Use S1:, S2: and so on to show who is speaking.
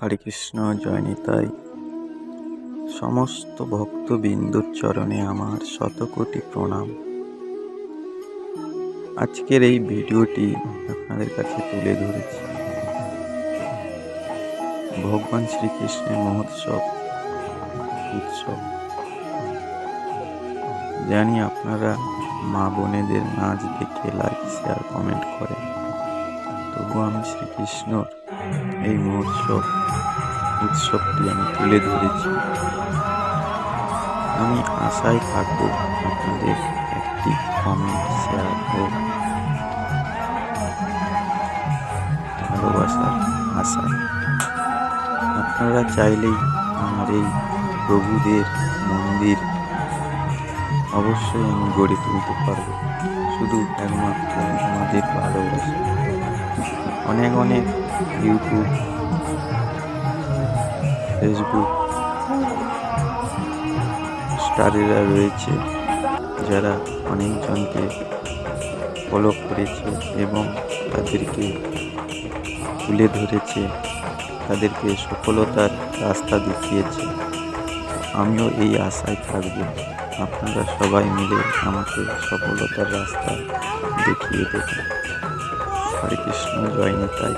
S1: হরে কৃষ্ণ, জয় নিতাই। সমস্ত ভক্তবিন্দুর চরণে আমার শতকোটি প্রণাম। আজকের এই ভিডিওটি আপনাদের কাছে তুলে ধরেছি ভগবান শ্রীকৃষ্ণের মহোৎসব উৎসব। জানি আপনারা মা বোনেদের নাচ দেখে লাইক শেয়ার কমেন্ট করেন, তবু আমি শ্রীকৃষ্ণর এই উৎসবটি আমি তুলে ধরেছি। আমি আশায় থাকবো আপনাদের একটি কমেন্ট, শেয়ার ও ভালোবাসার আশায়। আপনারা চাইলেই আমার এই প্রভুদের মন্দির অবশ্যই আমি গড়ে তুলতে পারবো, শুধু একমাত্র আমাদের ভালোবাসা। অনেক অনেক ইউটিউব, ফেসবুক স্টারেরা রয়েছে যারা অনেকজনকে ফলো করেছে এবং তাদেরকে তুলে ধরেছে, তাদেরকে সফলতার রাস্তা দেখিয়েছে। আমিও এই আশায় থাকবো আপনারা সবাই মিলে আমাকে সফলতার রাস্তা দেখিয়ে দেবেন। হরে কৃষ্ণ, জয় নিতাই।